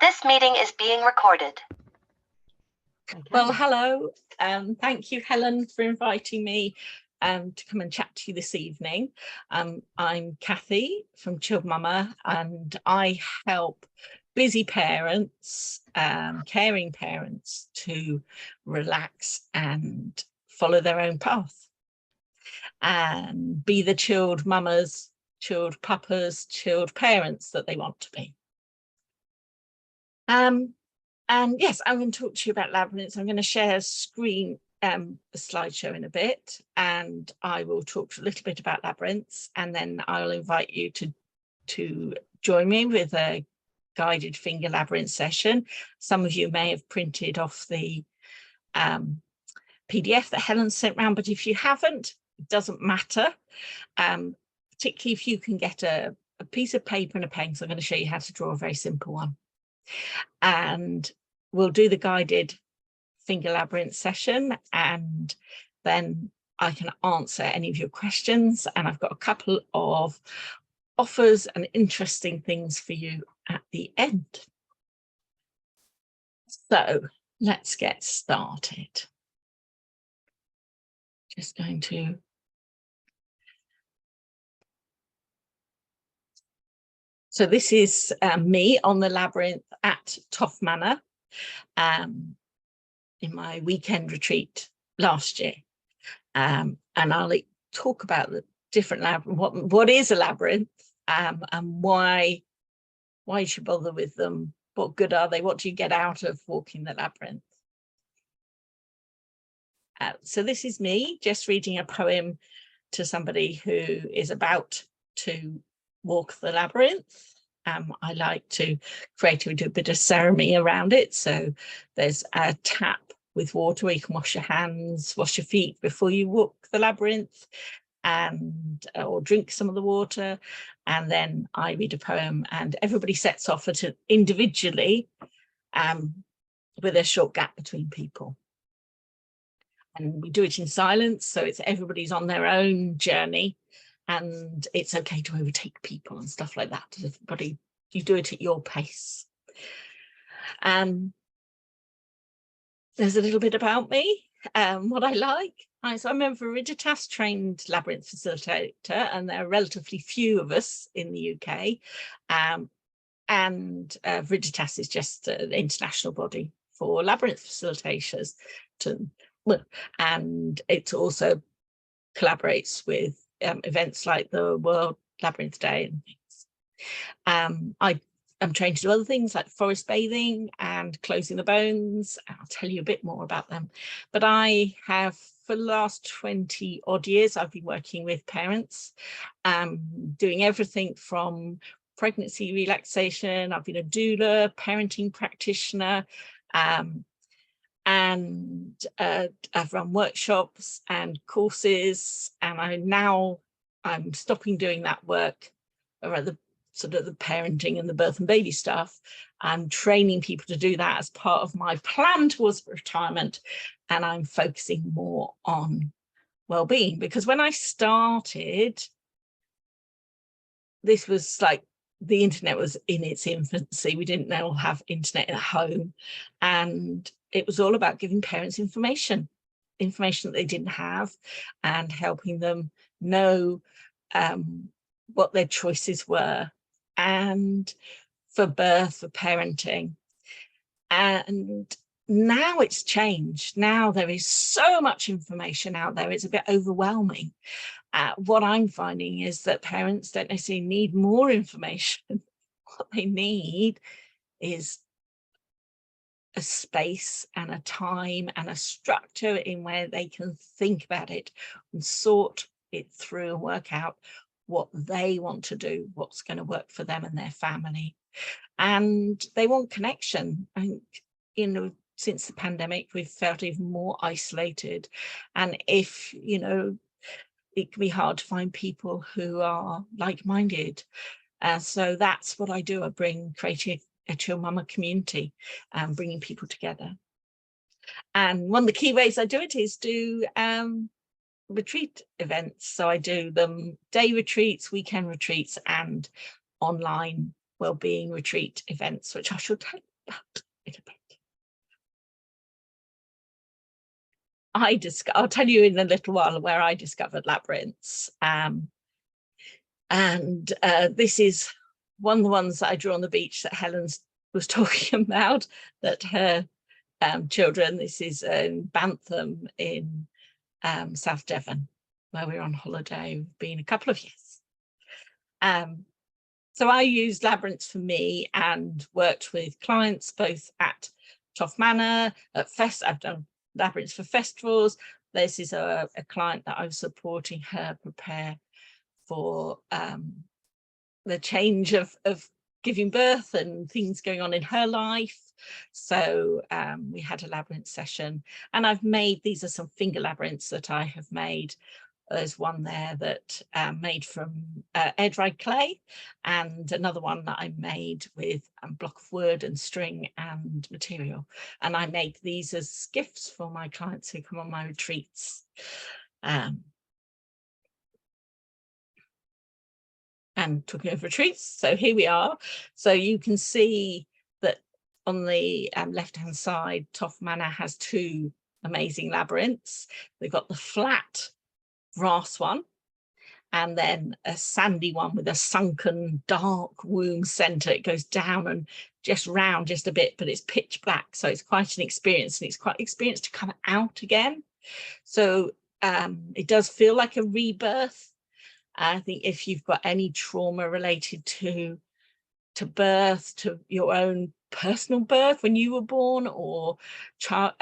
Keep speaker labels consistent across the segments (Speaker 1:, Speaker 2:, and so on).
Speaker 1: This meeting is being recorded.
Speaker 2: Okay. Well, hello. Thank you, Helen, for inviting me to come and chat to you this evening. I'm Kathy from Chilled Mama, and I help busy parents, caring parents, to relax and follow their own path and be the chilled mamas, chilled papas, chilled parents that they want to be. And yes, I'm going to talk to you about Labyrinths. I'm going to share a screen, a slideshow in a bit, and I will talk a little bit about Labyrinths, and then I'll invite you to join me with a guided finger labyrinth session. Some of you may have printed off the PDF that Helen sent round, but if you haven't, it doesn't matter, particularly if you can get a piece of paper and a pen, so I'm going to show you how to draw a very simple one. And we'll do the guided finger labyrinth session, and then I can answer any of your questions, and I've got a couple of offers and interesting things for you at the end. So let's get started. Just going to So this is me on the Labyrinth at Toff Manor in my weekend retreat last year. And I'll talk about the different labyrinth, what is a labyrinth, and why you should bother with them, what good are they, what do you get out of walking the labyrinth. So this is me just reading a poem to somebody who is about to walk the labyrinth. I like to creatively do a bit of ceremony around it. So there's a tap with water where you can wash your hands, wash your feet before you walk the labyrinth, and or drink some of the water. And then I read a poem, and everybody sets off at it individually with a short gap between people. And we do it in silence, so it's everybody's on their own journey. And it's okay to overtake people and stuff like that. Everybody, you do it at your pace. There's a little bit about me, what I like. So I'm a Veriditas trained labyrinth facilitator, and there are relatively few of us in the UK. Veriditas is just an international body for labyrinth facilitators. And it also collaborates with events like the World Labyrinth Day and things. I'm trained to do other things like forest bathing and closing the bones. I'll tell you a bit more about them. But I have, for the last 20 odd years, I've been working with parents, doing everything from pregnancy relaxation. I've been a doula, parenting practitioner, and I've run workshops and courses, and I'm stopping doing that work, or rather sort of the parenting and the birth and baby stuff. I'm training people to do that as part of my plan towards retirement, and I'm focusing more on well-being, because when I started, this was like the internet was in its infancy. We didn't all have internet at home, and it was all about giving parents information that they didn't have, and helping them know what their choices were, and for birth, for parenting. And now it's changed. Now there is so much information out there, it's a bit overwhelming. What I'm finding is that parents don't necessarily need more information. What they need is a space and a time and a structure in where they can think about it and sort it through and work out what they want to do, what's going to work for them and their family. And they want connection. I think, since the pandemic, we've felt even more isolated. And if, it can be hard to find people who are like-minded. So that's what I do. I create a Chill Mama community, bringing people together. And one of the key ways I do it is do retreat events. So I do them day retreats, weekend retreats, and online wellbeing retreat events, which I shall tell you in a bit. I'll tell you in a little while where I discovered Labyrinths. This is one of the ones that I drew on the beach that Helen was talking about, that her children, this is in Bantham in South Devon, where we're on holiday. We've been a couple of years. So I used Labyrinths for me and worked with clients both at Toff Manor, at I've done Labyrinths for festivals. This is a client that I was supporting her prepare for the change of giving birth and things going on in her life. So we had a labyrinth session, and I've made, these are some finger labyrinths that I have made. There's one there that made from air dried clay, and another one that I made with a block of wood and string and material. And I make these as gifts for my clients who come on my retreats. And talking of retreats, so here we are. So you can see that on the left-hand side, Toff Manor has two amazing labyrinths. They've got the flat grass one, and then a sandy one with a sunken dark womb center. It goes down and just round just a bit, but it's pitch black, so it's quite an experience, and it's quite an experience to come out again. So it does feel like a rebirth. I think if you've got any trauma related to birth, to your own personal birth when you were born, or child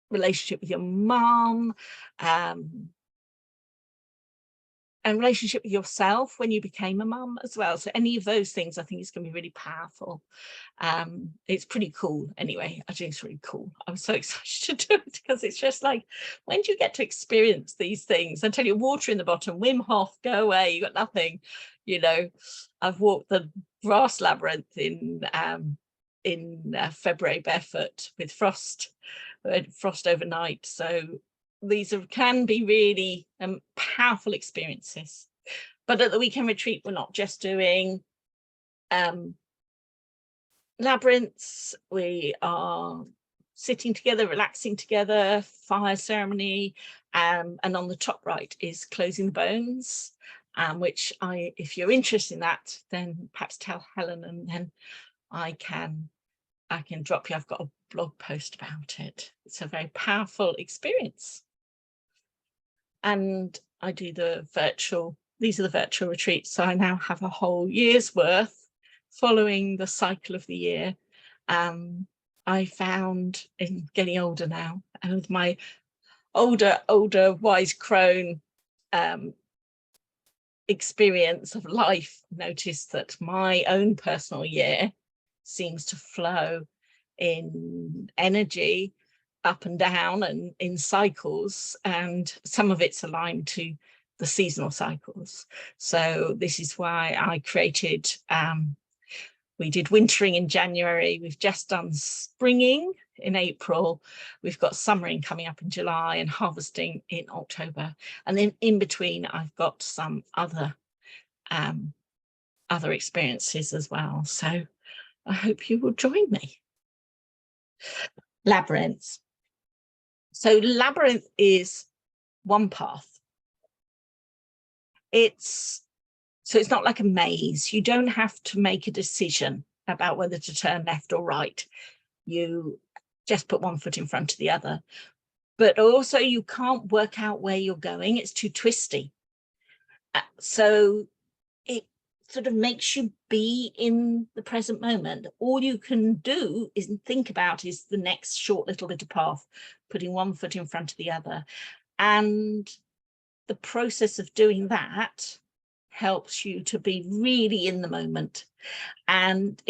Speaker 2: relationship with your mum, and relationship with yourself when you became a mum as well. So any of those things, I think is going to be really powerful. It's pretty cool anyway. I think it's really cool. I'm so excited to do it, because it's just like, when do you get to experience these things? I tell you, water in the bottom, Wim Hof, go away, you got nothing. You know, I've walked the grass labyrinth in February barefoot with frost overnight. So these can be really powerful experiences. But at the weekend retreat, we're not just doing labyrinths. We are sitting together, relaxing together, fire ceremony, and on the top right is closing the bones, which if you're interested in that, then perhaps tell Helen, and then I can drop you. I've got a blog post about it. It's a very powerful experience. And I do these are the virtual retreats. So I now have a whole year's worth following the cycle of the year. I found, in getting older now, and with my older wise crone experience of life, noticed that my own personal year seems to flow in energy up and down and in cycles, and some of it's aligned to the seasonal cycles. So this is why I created, we did wintering in January, we've just done springing in April, we've got summering coming up in July, and harvesting in October. And then in between, I've got some other experiences as well. So I hope you will join me. Labyrinths. So labyrinth is one path. It's not like a maze. You don't have to make a decision about whether to turn left or right. You just put one foot in front of the other. But also you can't work out where you're going. It's too twisty. So it sort of makes you be in the present moment. All you can do is think about is the next short little bit of path, putting one foot in front of the other. And the process of doing that helps you to be really in the moment. And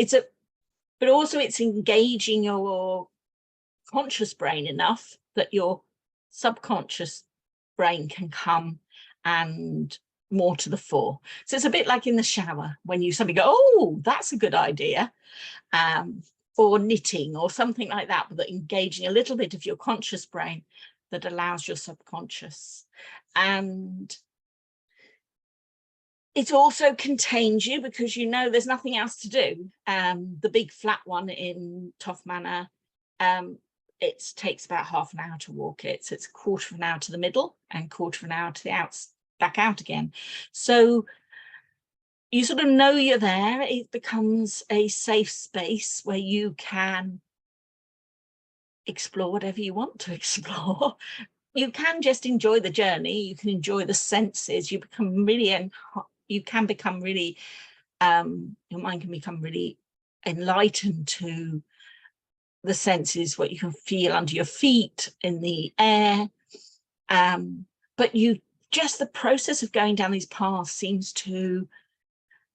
Speaker 2: but also it's engaging your conscious brain enough that your subconscious brain can come and more to the fore. So it's a bit like in the shower when you suddenly go, oh, that's a good idea, or knitting or something like that, but engaging a little bit of your conscious brain that allows your subconscious. And it also contains you because you know there's nothing else to do. The big flat one in Toff Manor, it takes about half an hour to walk it. So it's a quarter of an hour to the middle and quarter of an hour to the back out again. So you sort of know you're there. It becomes a safe space where you can explore whatever you want to explore. You can just enjoy the journey. You can enjoy the senses. You become really, you can become really, your mind can become really enlightened to the senses, what you can feel under your feet, in the air. But just the process of going down these paths seems to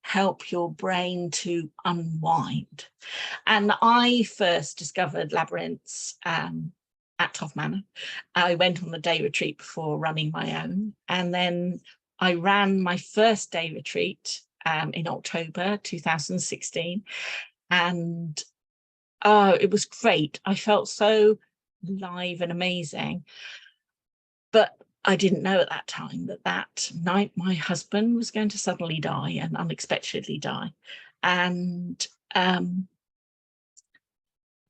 Speaker 2: help your brain to unwind. And I first discovered Labyrinths at Toff Manor. I went on a day retreat before running my own, and then I ran my first day retreat in October 2016, and it was great. I felt so live and amazing, but I didn't know at that time that night my husband was going to suddenly die and unexpectedly die. And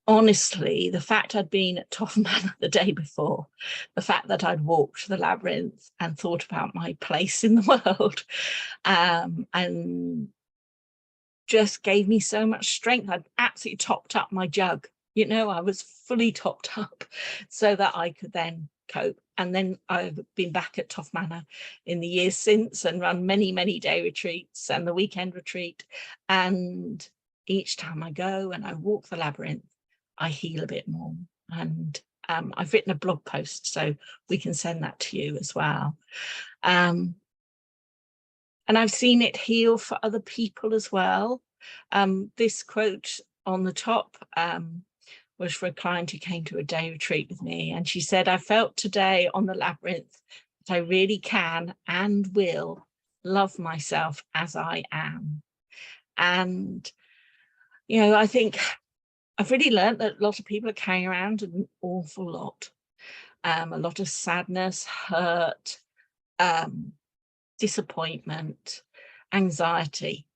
Speaker 2: honestly, the fact I'd been at Toff Manor the day before, the fact that I'd walked the labyrinth and thought about my place in the world, and just gave me so much strength. I'd absolutely topped up my jug. You know, I was fully topped up so that I could then cope. And then I've been back at Toff Manor in the years since and run many, many day retreats and the weekend retreat. And each time I go and I walk the labyrinth, I heal a bit more. And I've written a blog post, so we can send that to you as well. And I've seen it heal for other people as well. This quote on the top was for a client who came to a day retreat with me, and she said, "I felt today on the labyrinth that I really can and will love myself as I am." And, you know, I think I've really learned that a lot of people are carrying around an awful lot, a lot of sadness, hurt, disappointment, anxiety.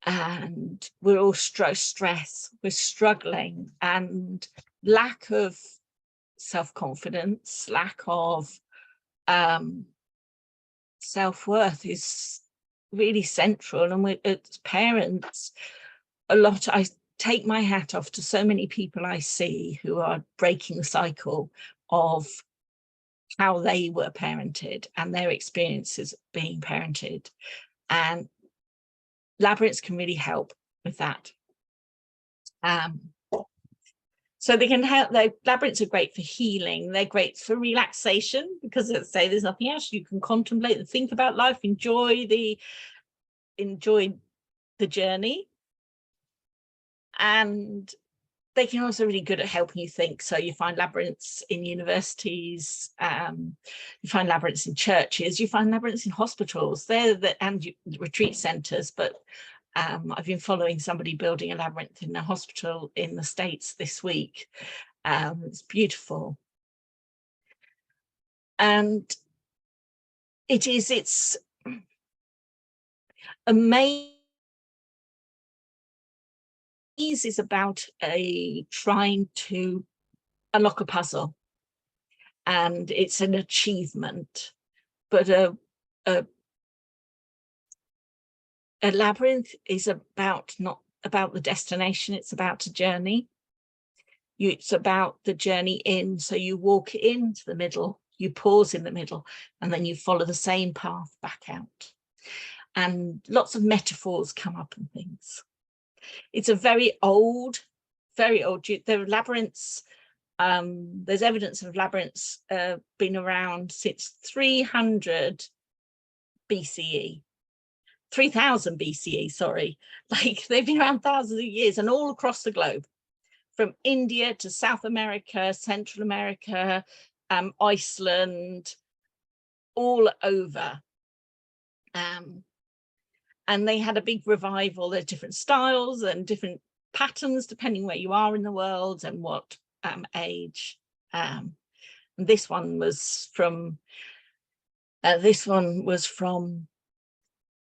Speaker 2: And we're all stress, we're struggling, and lack of self-confidence, lack of self-worth is really central. And we, as parents, I take my hat off to so many people I see who are breaking the cycle of how they were parented and their experiences being parented. And Labyrinths can really help with that. So they can help. Labyrinths are great for healing. They're great for relaxation because, let's say, there's nothing else. You can contemplate and think about life, enjoy the journey. And they can also really good at helping you think. So you find labyrinths in universities, you find labyrinths in churches, you find labyrinths in hospitals, and retreat centres. But I've been following somebody building a labyrinth in a hospital in the States this week. It's beautiful. And it's amazing. Is about trying to unlock a puzzle, and it's an achievement, but a labyrinth is not about the destination, it's about a journey. It's about the journey in. So you walk into the middle, you pause in the middle, and then you follow the same path back out. And lots of metaphors come up and things. It's a very old, there are labyrinths. There's evidence of labyrinths been around since 300 BCE, 3000 BCE, sorry. Like, they've been around thousands of years and all across the globe, from India to South America, Central America, Iceland, all over. And they had a big revival. There's different styles and different patterns depending where you are in the world and what age. And this one was from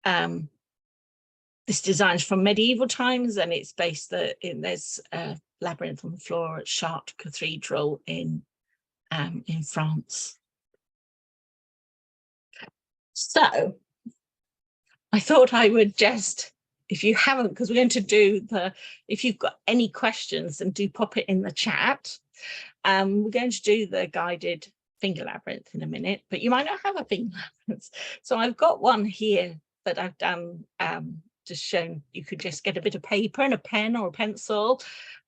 Speaker 2: this design's from medieval times, and it's based there's a labyrinth on the floor at Chartres Cathedral in France. So I thought I would just, if you haven't, because we're going to do if you've got any questions, then do pop it in the chat. We're going to do the guided finger labyrinth in a minute, but you might not have a finger labyrinth. So I've got one here that I've done, just shown. You could just get a bit of paper and a pen or a pencil,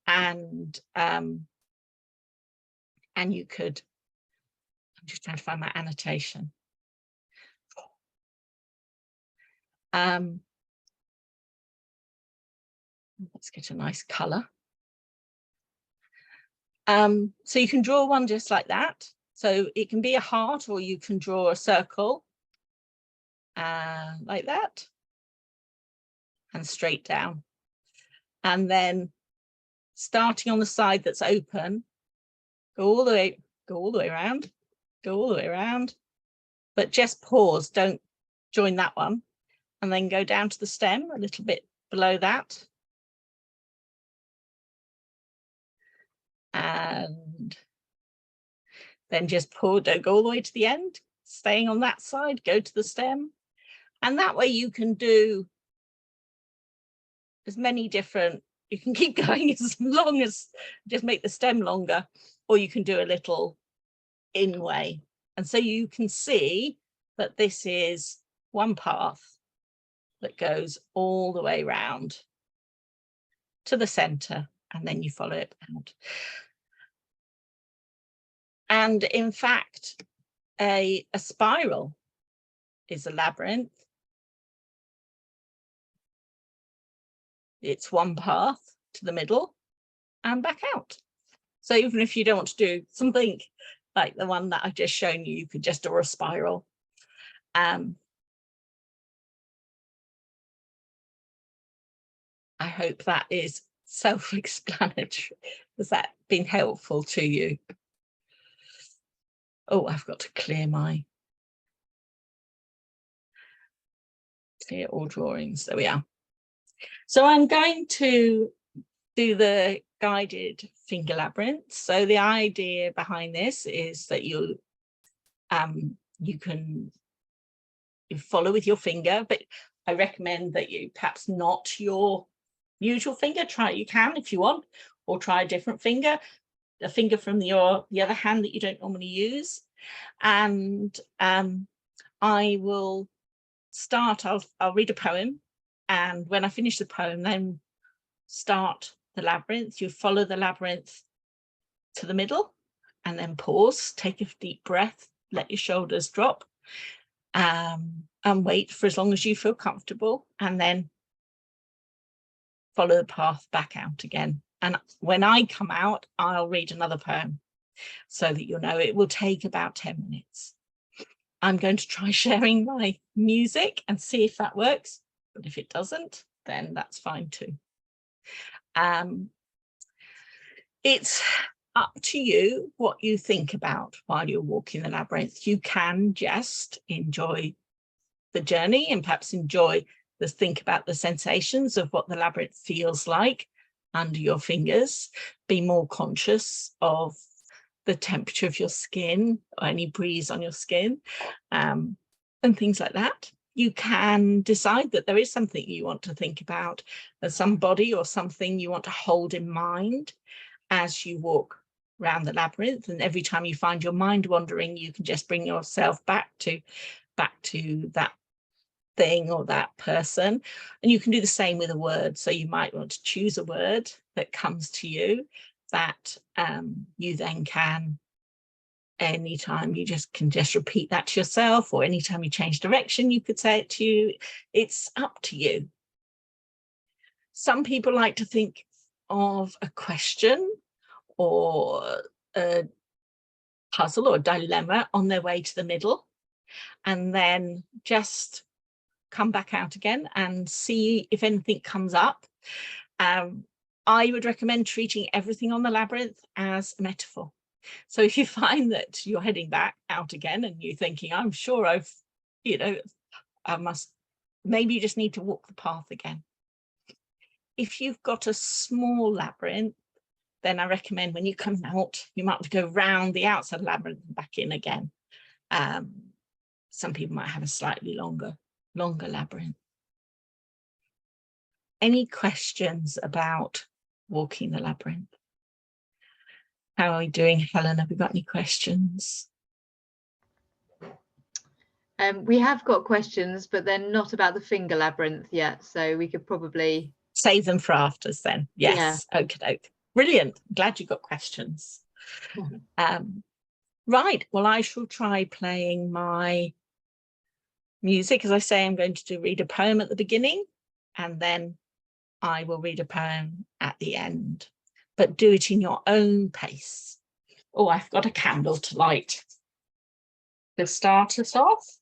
Speaker 2: and you could, I'm just trying to find my annotation. Let's get a nice color. So you can draw one just like that. So it can be a heart, or you can draw a circle like that, and straight down. And then starting on the side that's open, go all the way around, go all the way around, but just pause, don't join that one, and then go down to the stem a little bit below that. And then just pause, don't go all the way to the end, staying on that side, go to the stem. And that way you can do as many different, you can keep going as long as, just make the stem longer, or you can do a little in way. And so you can see that this is one path that goes all the way round to the center, and then you follow it out. And in fact, a spiral is a labyrinth. It's one path to the middle and back out. So even if you don't want to do something like the one that I've just shown you, you could just draw a spiral. I hope that is self-explanatory. Has that been helpful to you? Oh, I've got to clear all drawings. There we are. So I'm going to do the guided finger labyrinth. So the idea behind this is that you can follow with your finger, but I recommend that you perhaps not your usual finger. You can if you want, or try a different finger, a finger from the other hand that you don't normally use. And I will start, I'll read a poem, and when I finish the poem, then start the labyrinth. You follow the labyrinth to the middle, and then pause, take a deep breath, let your shoulders drop, and wait for as long as you feel comfortable, and then follow the path back out again. And when I come out, I'll read another poem so that you'll know. It will take about 10 minutes. I'm going to try sharing my music and see if that works, but if it doesn't, then that's fine too. It's up to you what you think about while you're walking the labyrinth. You can just enjoy the journey and perhaps think about the sensations of what the labyrinth feels like under your fingers. Be more conscious of the temperature of your skin, or any breeze on your skin, and things like that. You can decide that there is something you want to think about, somebody or something you want to hold in mind as you walk around the labyrinth. And every time you find your mind wandering, you can just bring yourself back to that thing or that person. And you can do the same with a word. So you might want to choose a word that comes to you that you then can, anytime you can just repeat that to yourself, or anytime you change direction, you could say it to you. It's up to you. Some people like to think of a question or a puzzle or a dilemma on their way to the middle, and then just come back out again and see if anything comes up. I would recommend treating everything on the labyrinth as a metaphor. So if you find that you're heading back out again and you're thinking, I'm sure I must maybe you just need to walk the path again. If you've got a small labyrinth, then I recommend when you come out, you might have to go round the outside labyrinth and back in again. Some people might have a slightly longer labyrinth. Any questions about walking the labyrinth? How are we doing, Helen? Have we got any questions?
Speaker 3: We have got questions, but they're not about the finger labyrinth yet, so we could probably
Speaker 2: save them for afters then. Yes. Yeah. Okay. Brilliant. Glad you got questions. Right. Well, I shall try playing my music. As I say, I'm going to read a poem at the beginning, and then I will read a poem at the end, but do it in your own pace. Oh, I've got a candle to light. To start us off.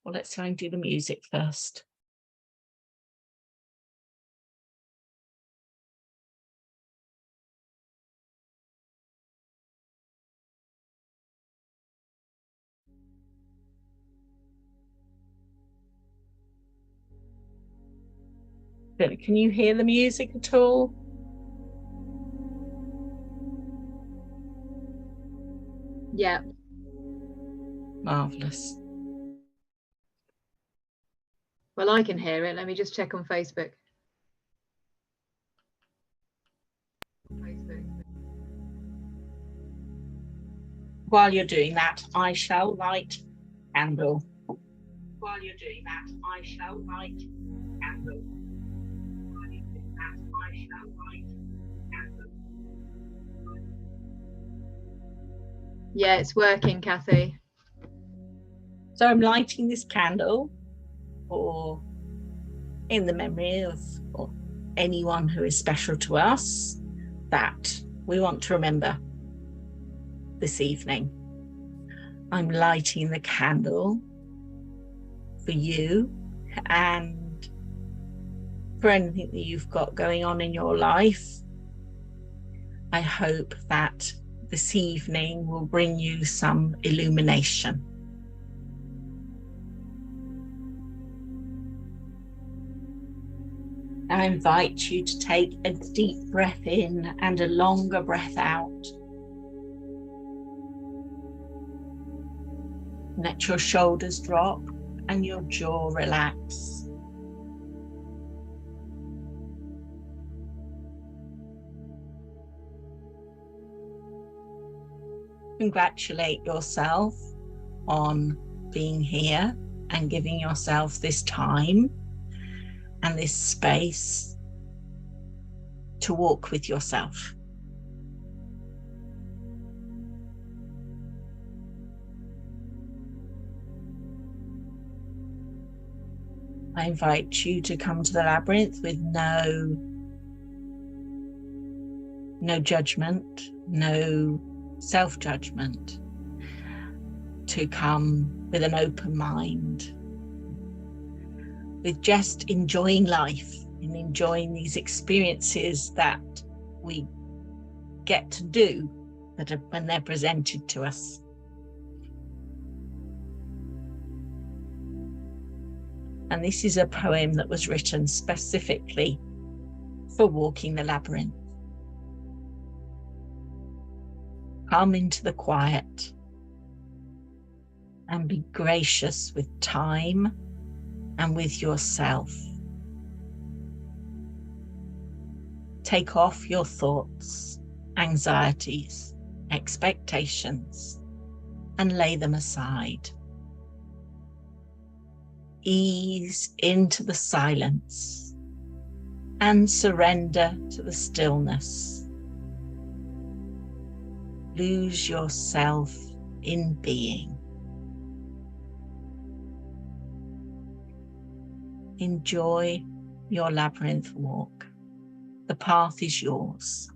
Speaker 2: Well, let's try and do the music first. Can you hear the music at all?
Speaker 3: Yeah.
Speaker 2: Marvellous.
Speaker 3: Well, I can hear it. Let me just check on Facebook.
Speaker 2: While you're doing that, I shall light candle. While you're doing that, I shall light candle. While you're doing that, I shall light candle.
Speaker 3: Yeah, it's working, Kathy.
Speaker 2: So I'm lighting this candle for in the memory of anyone who is special to us that we want to remember this evening. I'm lighting the candle for you and for anything that you've got going on in your life. I hope that this evening will bring you some illumination. I invite you to take a deep breath in and a longer breath out. Let your shoulders drop and your jaw relax. Congratulate yourself on being here and giving yourself this time and this space to walk with yourself. I invite you to come to the labyrinth with no judgment, no self-judgment, to come with an open mind, with just enjoying life and enjoying these experiences that we get to do when they're presented to us. And this is a poem that was written specifically for walking the labyrinth. Come into the quiet and be gracious with time and with yourself. Take off your thoughts, anxieties, expectations, and lay them aside. Ease into the silence and surrender to the stillness. Lose yourself in being. Enjoy your labyrinth walk. The path is yours.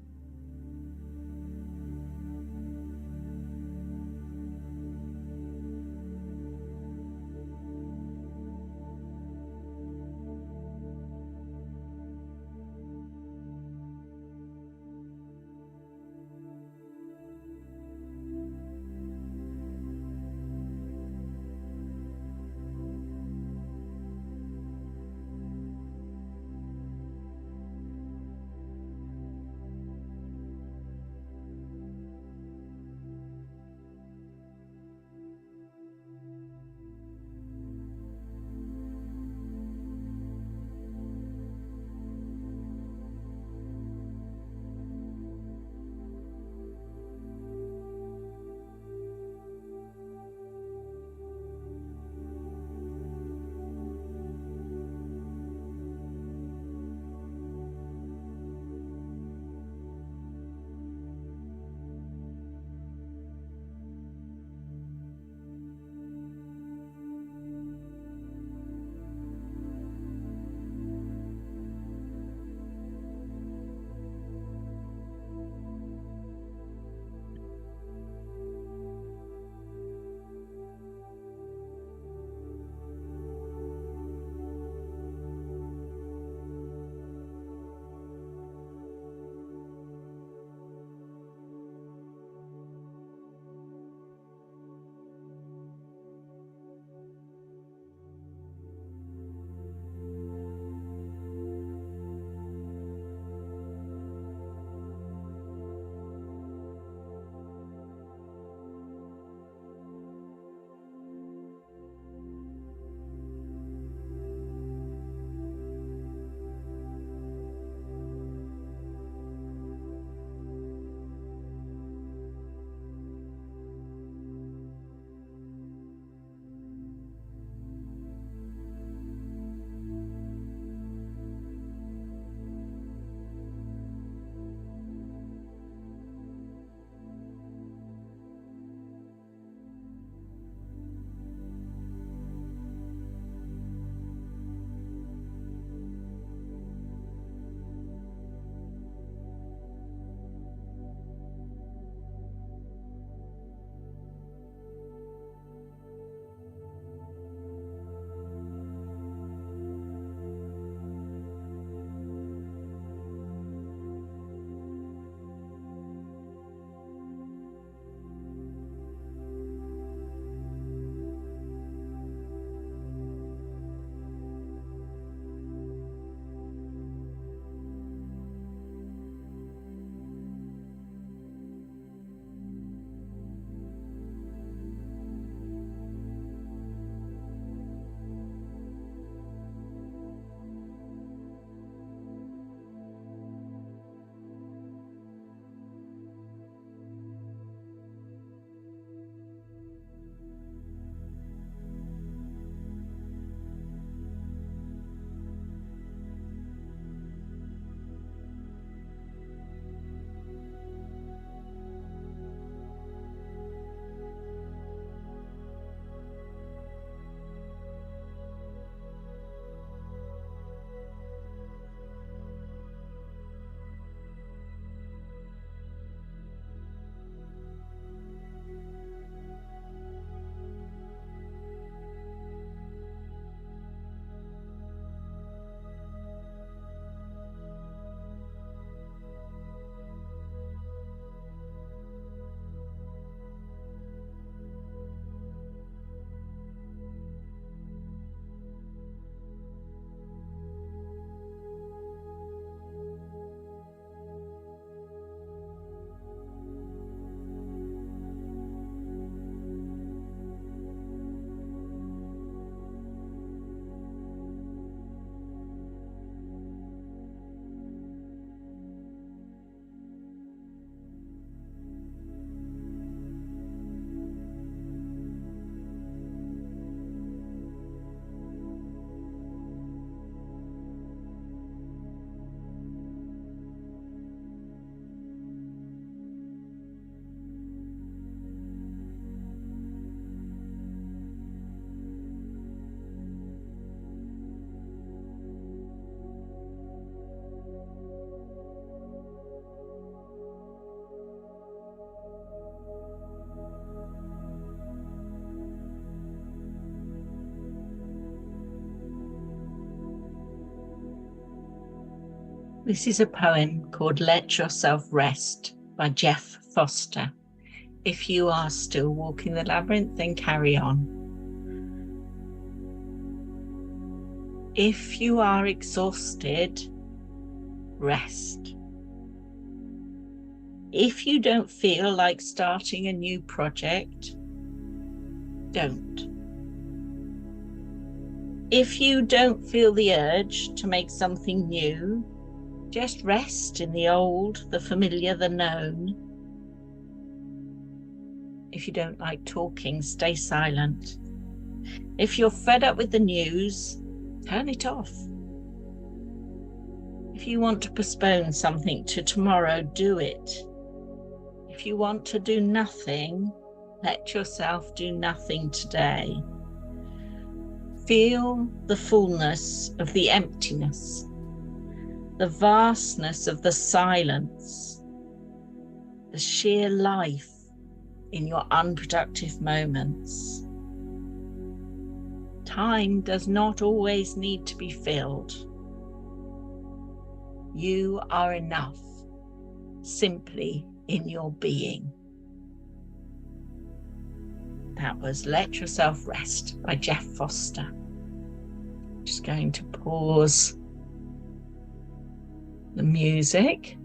Speaker 2: This is a poem called Let Yourself Rest by Jeff Foster. If you are still walking the labyrinth, then carry on. If you are exhausted, rest. If you don't feel like starting a new project, don't. If you don't feel the urge to make something new, just rest in the old, the familiar, the known. If you don't like talking, stay silent. If you're fed up with the news, turn it off. If you want to postpone something to tomorrow, do it. If you want to do nothing, let yourself do nothing today. Feel the fullness of the emptiness, the vastness of the silence, the sheer life in your unproductive moments. Time does not always need to be filled. You are enough, simply in your being. That was Let Yourself Rest by Jeff Foster. Just going to pause the music.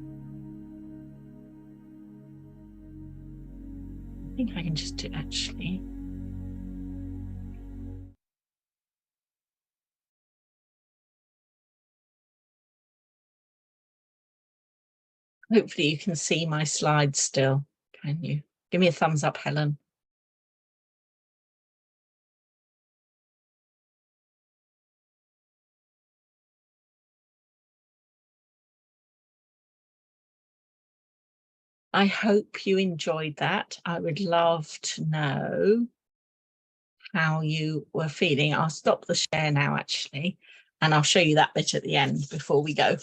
Speaker 2: I think I can just do actually. Hopefully you can see my slides still. Can you? Give me a thumbs up, Helen. I hope you enjoyed that. I would love to know how you were feeling. I'll stop the share now, actually, and I'll show you that bit at the end before we go.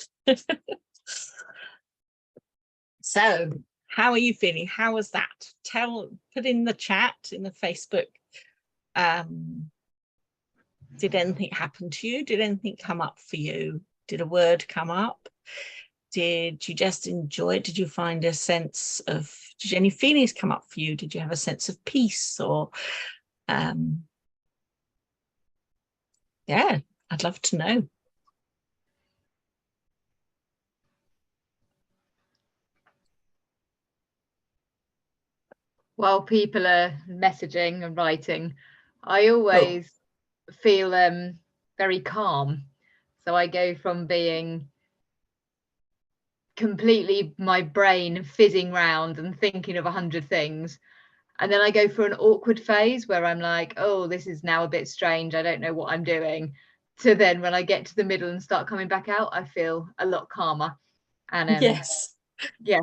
Speaker 2: So, how are you feeling? How was that? Put in the chat, in the Facebook. Did anything happen to you? Did anything come up for you? Did a word come up? Did you just enjoy it? Did you find a sense of, did any feelings come up for you? Did you have a sense of peace or, yeah, I'd love to know.
Speaker 3: While people are messaging and writing, I always feel very calm. So I go from being completely my brain fizzing round and thinking of 100 things, and then I go through an awkward phase where I'm like, oh, this is now a bit strange, I don't know what I'm doing, to then when I get to the middle and start coming back out, I feel a lot calmer. And
Speaker 2: Yes.
Speaker 3: Yeah,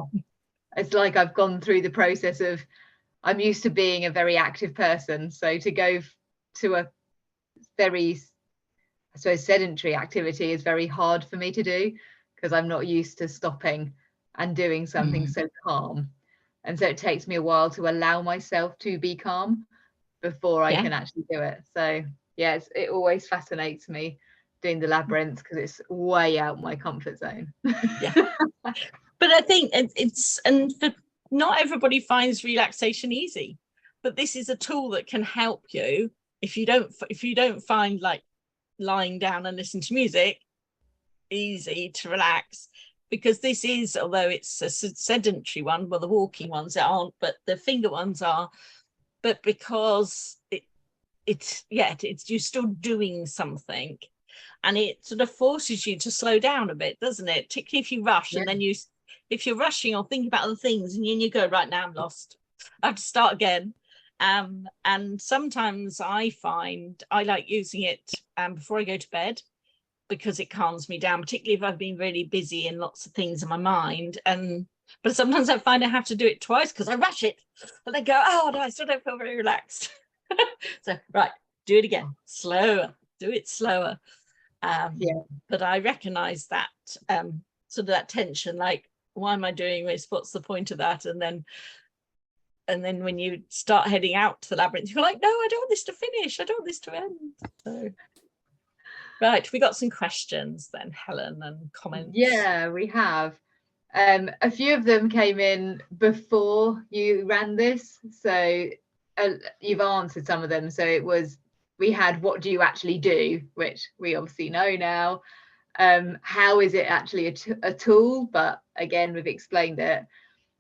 Speaker 3: it's like I've gone through the process of, I'm used to being a very active person, so to go to a very, I suppose, sedentary activity is very hard for me to do, because I'm not used to stopping and doing something so calm. And so it takes me a while to allow myself to be calm before I can actually do it. So yeah, it always fascinates me doing the labyrinth, because it's way out my comfort zone.
Speaker 2: Yeah. But I think not everybody finds relaxation easy, but this is a tool that can help you if you don't find like lying down and listening to music easy to relax, because this is, although it's a sedentary one, well, the walking ones aren't, but the finger ones are, but because it's you're still doing something, and it sort of forces you to slow down a bit, doesn't it? Particularly if you rush, and then if you're rushing or thinking about other things, and you go, right, now I'm lost, I have to start again. And sometimes I find I like using it before I go to bed, because it calms me down, particularly if I've been really busy and lots of things in my mind. But sometimes I find I have to do it twice because I rush it and then go, oh no, I still don't feel very relaxed. So right, do it again, slower, do it slower. But I recognize that sort of that tension, like, why am I doing this? What's the point of that? And then when you start heading out to the labyrinth, you're like, no, I don't want this to finish. I don't want this to end. So Right, we got some questions then, Helen, and comments.
Speaker 3: Yeah, we have. A few of them came in before you ran this, so you've answered some of them. So we had, what do you actually do, which we obviously know now. How is it actually a tool? But again, we've explained it.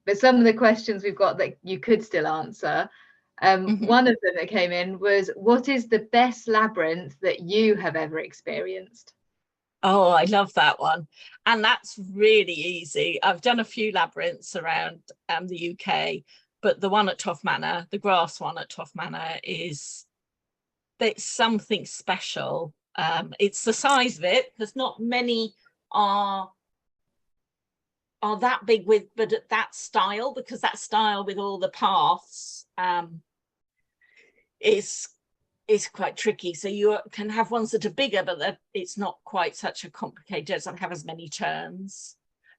Speaker 3: But some of the questions we've got that you could still answer. One of them that came in was, what is the best labyrinth that you have ever experienced?
Speaker 2: Oh, I love that one. And that's really easy. I've done a few labyrinths around the UK, but the one at Toff Manor, the grass one at Toff Manor, it's something special. It's the size of it, because not many are that big but at that style, because that style with all the paths is quite tricky. So you can have ones that are bigger, but it's not quite such a complicated, it doesn't have as many turns.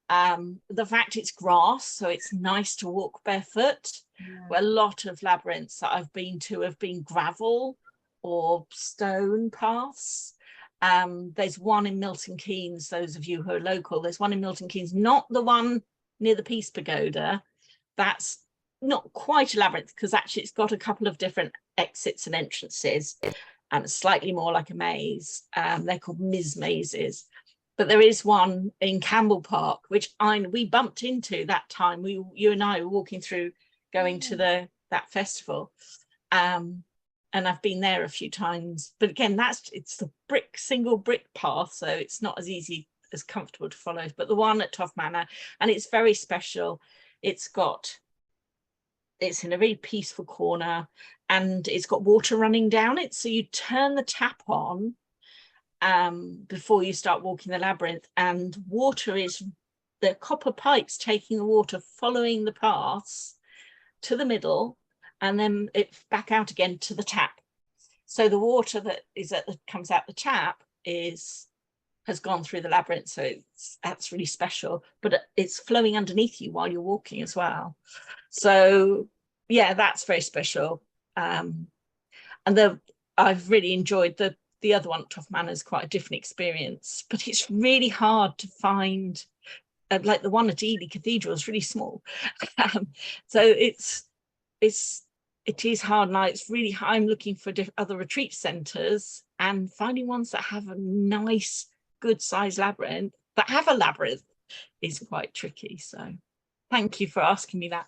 Speaker 2: The fact it's grass, so it's nice to walk barefoot. Where a lot of labyrinths that I've been to have been gravel or stone paths. There's one in Milton Keynes, those of you who are local, there's one in Milton Keynes, not the one near the Peace Pagoda. That's not quite a labyrinth, because actually it's got a couple of different exits and entrances, and it's slightly more like a maze. They're called mazes. But there is one in Campbell Park, which we bumped into that time. You and I were walking through, going to that festival. And I've been there a few times. But again, it's the single brick path, so it's not as easy, as comfortable to follow. But the one at Toff Manor, and it's very special. It's in a very peaceful corner, and it's got water running down it. So you turn the tap on before you start walking the labyrinth, and water is the copper pipes taking the water, following the paths to the middle, and then it's back out again to the tap. So the water that comes out the tap has gone through the labyrinth. So that's really special, but it's flowing underneath you while you're walking as well. So yeah, that's very special. And I've really enjoyed the other one at Toff Manor is quite a different experience, but it's really hard to find. Like the one at Ely Cathedral is really small. So it is hard now. It's really, I'm looking for other retreat centres, and finding ones that have a nice, good sized labyrinth, that have a labyrinth, is quite tricky. So thank you for asking me that.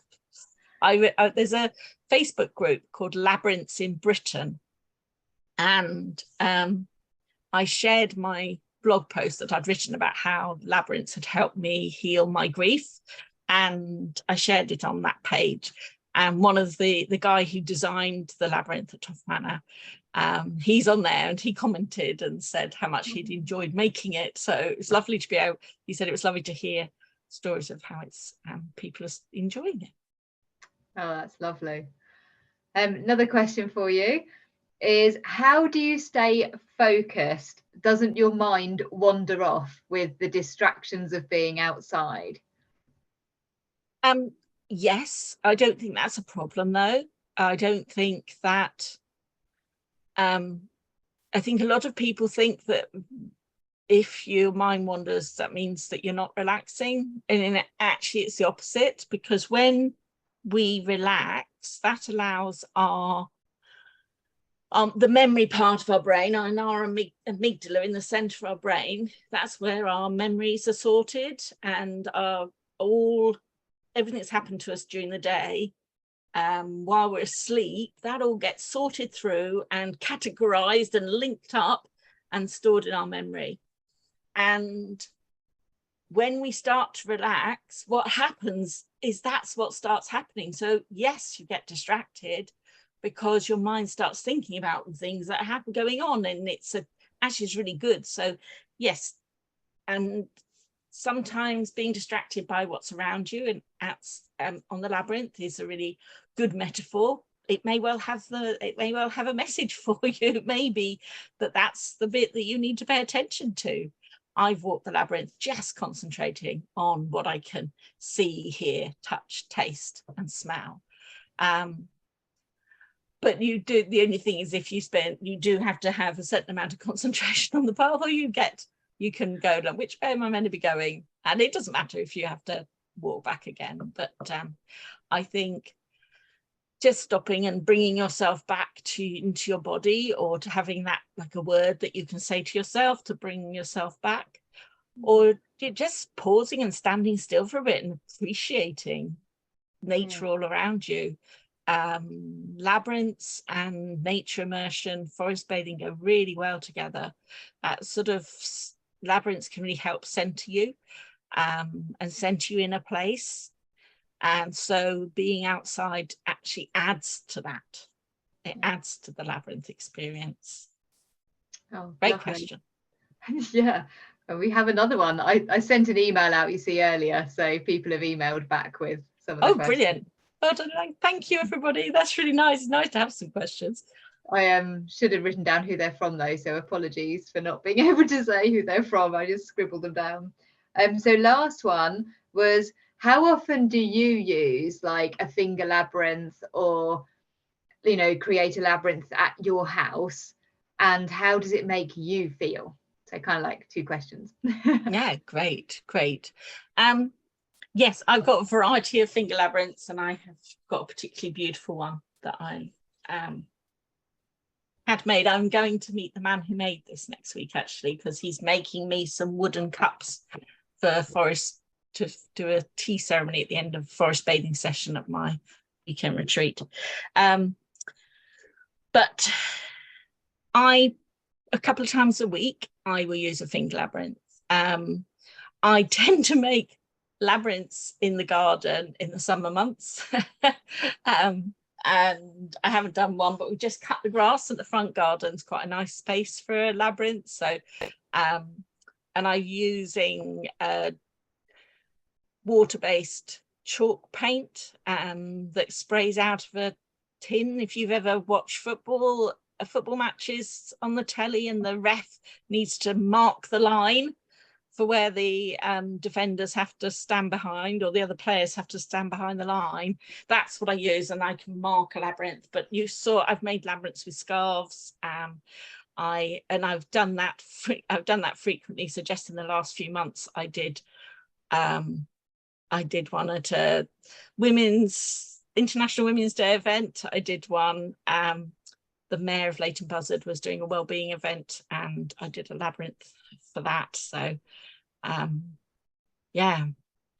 Speaker 2: There's a Facebook group called Labyrinths in Britain, and I shared my blog post that I'd written about how labyrinths had helped me heal my grief, and I shared it on that page. And one of the guy who designed the labyrinth at Toff Manor, he's on there, and he commented and said how much he'd enjoyed making it. So it was lovely to be out. He said it was lovely to hear stories of how it's people are enjoying it.
Speaker 3: Oh, that's lovely. Another question for you is, how do you stay focused? Doesn't your mind wander off with the distractions of being outside?
Speaker 2: Yes, I don't think that's a problem though. I don't think that I think a lot of people think that if your mind wanders, that means that you're not relaxing, and actually it's the opposite, because when we relax, that allows our the memory part of our brain, and our amygdala in the center of our brain, that's where our memories are sorted, and everything that's happened to us during the day while we're asleep, that all gets sorted through and categorized and linked up and stored in our memory. And when we start to relax, what happens is that's what starts happening. So yes, you get distracted because your mind starts thinking about things that happen going on, and actually is really good. So yes, and sometimes being distracted by what's around you, and on the labyrinth is a really good metaphor. It may well have a message for you. It may be that's the bit that you need to pay attention to. I've walked the labyrinth just concentrating on what I can see, hear, touch, taste, and smell. but you do, the only thing is if you do have to have a certain amount of concentration on the path, or you can go like, which way am I meant to be going? And it doesn't matter if you have to walk back again. But I think just stopping and bringing yourself back into your body, or to having that like a word that you can say to yourself to bring yourself back, or you're just pausing and standing still for a bit and appreciating nature all around you. Labyrinths and nature immersion, forest bathing go really well together. Sort of labyrinths can really help center you and center you in a place. And so being outside actually adds to that. It adds to the labyrinth experience.
Speaker 3: Oh,
Speaker 2: great
Speaker 3: lovely.
Speaker 2: question.
Speaker 3: Yeah, we have another one. I sent an email out, you see, earlier, so people have emailed back with some of the questions.
Speaker 2: Brilliant. Well done. Thank you, everybody. That's really nice. It's nice to have some questions.
Speaker 3: I should have written down who they're from though, so apologies for not being able to say who they're from. I just scribbled them down. So last one was, how often do you use like a finger labyrinth, or create a labyrinth at your house, and how does it make you feel? So kind of like two questions.
Speaker 2: Yeah, great. Yes, I've got a variety of finger labyrinths, and I have got a particularly beautiful one that I had made. I'm going to meet the man who made this next week, actually, because he's making me some wooden cups for Forest to do a tea ceremony at the end of forest bathing session at my weekend retreat. But a couple of times a week, I will use a finger labyrinth. I tend to make labyrinths in the garden in the summer months. And I haven't done one, but we just cut the grass at the front garden. It's quite a nice space for a labyrinth. So, and I'm using water-based chalk paint that sprays out of a tin. If you've ever watched football matches on the telly, and the ref needs to mark the line for where the defenders have to stand behind, or the other players have to stand behind the line, that's what I use, and I can mark a labyrinth. But you saw I've made labyrinths with scarves. I've done that frequently. So just in the last few months, I did one at a International Women's Day event. I did one. The Mayor of Leighton Buzzard was doing a wellbeing event, and I did a labyrinth for that. So yeah,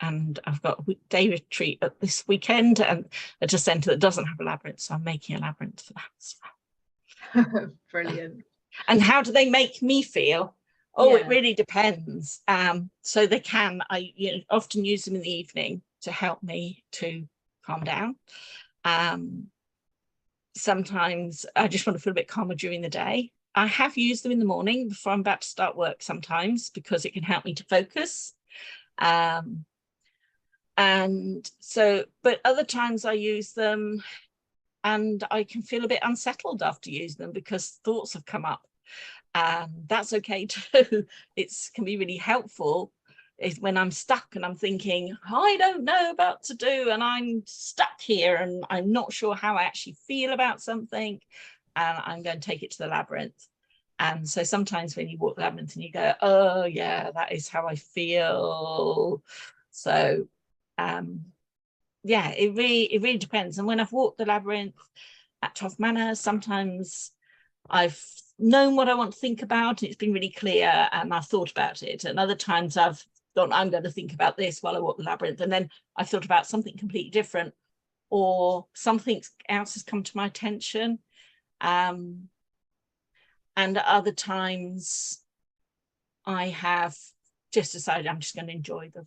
Speaker 2: and I've got a day retreat at this weekend and at a centre that doesn't have a labyrinth, so I'm making a labyrinth for that as well.
Speaker 3: Brilliant.
Speaker 2: And how do they make me feel? It really depends. So I often use them in the evening to help me to calm down. Sometimes I just want to feel a bit calmer during the day. I have used them in the morning before I'm about to start work sometimes, because it can help me to focus. And so, but other times I use them and I can feel a bit unsettled after using them because thoughts have come up. That's okay too. It can be really helpful is when I'm stuck and I'm thinking, I don't know about to do, and I'm stuck here and I'm not sure how I actually feel about something, and I'm going to take it to the labyrinth. And so sometimes when you walk the labyrinth and you go, oh yeah, that is how I feel. So yeah, it really depends. And when I've walked the labyrinth at Toff Manor, sometimes I've known what I want to think about and it's been really clear and I've thought about it, and other times I've thought I'm going to think about this while I walk the labyrinth, and then I've thought about something completely different, or something else has come to my attention. And other times I have just decided I'm just going to enjoy the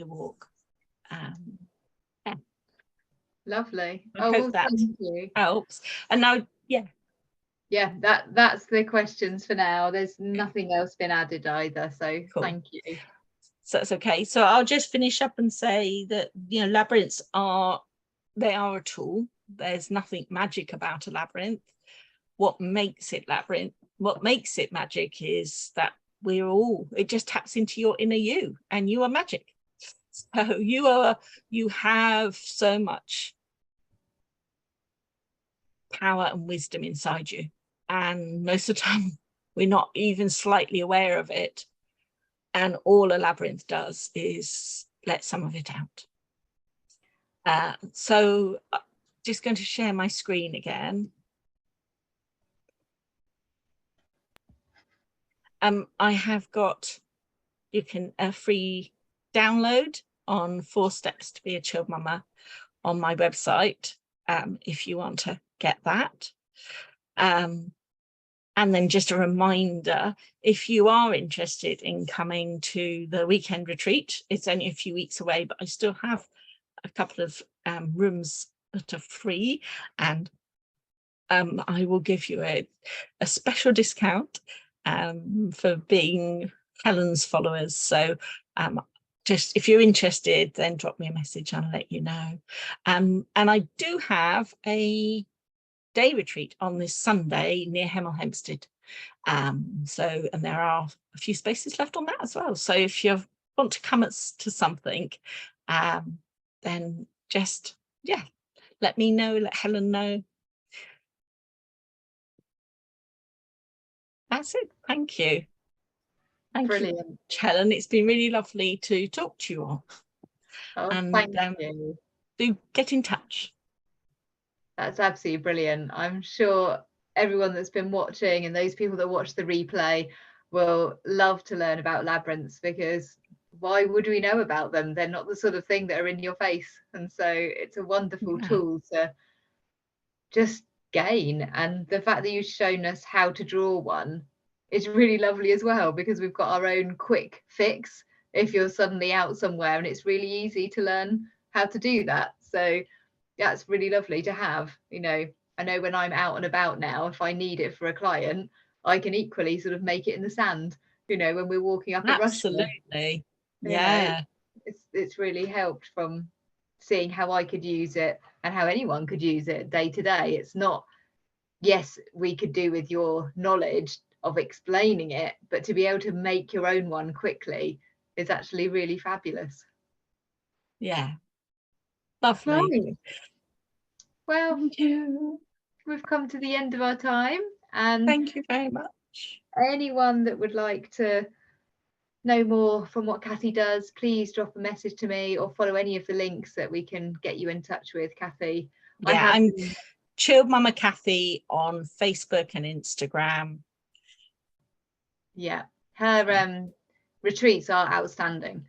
Speaker 2: walk. Yeah.
Speaker 3: Lovely.
Speaker 2: I hope that
Speaker 3: thank you.
Speaker 2: helps. And now,
Speaker 3: yeah, that's the questions for now. There's nothing else been added either, so cool. Thank you.
Speaker 2: So that's okay. So I'll just finish up and say that labyrinths are a tool. There's nothing magic about a labyrinth. What makes it magic is that it just taps into your inner you, and you are magic. So you have so much power and wisdom inside you. And most of the time, we're not even slightly aware of it. And all a labyrinth does is let some of it out. So just going to share my screen again. I have got, you can a free download on 4 Steps to Be a Chilled Mama on my website, if you want to get that. And then just a reminder, if you are interested in coming to the weekend retreat, it's only a few weeks away, but I still have a couple of rooms that are free, and I will give you a special discount for being Helen's followers. So just if you're interested, then drop me a message and I'll let you know. And I do have a day retreat on this Sunday near Hemel Hempstead. And there are a few spaces left on that as well. So if you want to come to something, then just, yeah, let me know, let Helen know. That's it. Thank you. Thank you, Helen. It's been really lovely to talk to you all.
Speaker 3: Oh,
Speaker 2: and
Speaker 3: thank you.
Speaker 2: Do get in touch.
Speaker 3: That's absolutely brilliant. I'm sure everyone that's been watching and those people that watch the replay will love to learn about labyrinths, because why would we know about them? They're not the sort of thing that are in your face. And so it's a wonderful tool to just gain. And the fact that you've shown us how to draw one is really lovely as well, because we've got our own quick fix if you're suddenly out somewhere, and it's really easy to learn how to do that. So that's really lovely to have. You know, I know when I'm out and about now, if I need it for a client, I can equally sort of make it in the sand, you know, when we're walking up a rush.
Speaker 2: Absolutely.
Speaker 3: Yeah. It's really helped from seeing how I could use it and how anyone could use it day to day. It's not, yes, we could do with your knowledge of explaining it, but to be able to make your own one quickly is actually really fabulous.
Speaker 2: Yeah. Lovely.
Speaker 3: Right. Well, thank you. We've come to the end of our time, and
Speaker 2: thank you very much.
Speaker 3: Anyone that would like to know more from what Kathy does, please drop a message to me or follow any of the links that we can get you in touch with, Kathy.
Speaker 2: Yeah, I'm Chilled Mama Kathy on Facebook and Instagram.
Speaker 3: Yeah, her retreats are outstanding.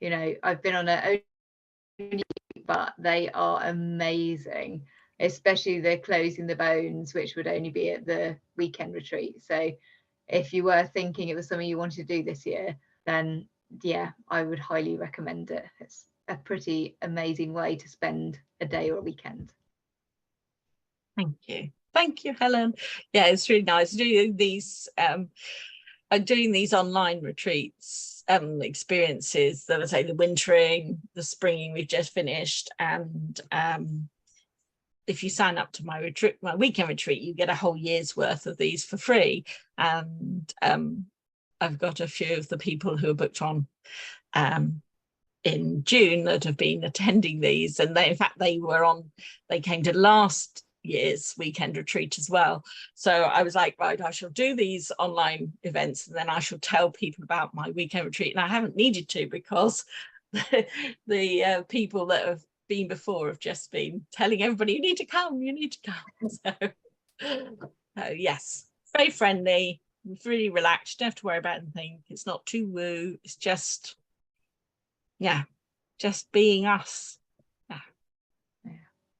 Speaker 3: You know, I've been on a but they are amazing, especially the Closing the Bones, which would only be at the weekend retreat. So if you were thinking it was something you wanted to do this year, then yeah, I would highly recommend it. It's a pretty amazing way to spend a day or a weekend.
Speaker 2: Thank you, Helen. Yeah, it's really nice doing these online retreats, experiences. That was like the wintering, the springing we've just finished, and if you sign up to my weekend retreat, you get a whole year's worth of these for free. And I've got a few of the people who are booked on in June that have been attending these, and in fact they came to last year's weekend retreat as well. So I was like, right, I shall do these online events and then I shall tell people about my weekend retreat. And I haven't needed to, because the people that have been before have just been telling everybody, you need to come. So yes, very friendly, really relaxed, don't have to worry about anything. It's not too woo, it's just, yeah, just being us.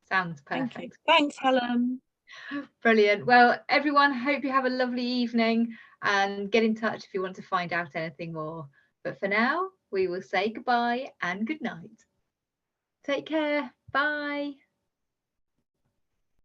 Speaker 3: Sounds perfect.
Speaker 2: Thanks, Helen.
Speaker 3: Brilliant. Well, everyone, hope you have a lovely evening, and get in touch if you want to find out anything more. But for now, we will say goodbye and good night. Take care. Bye.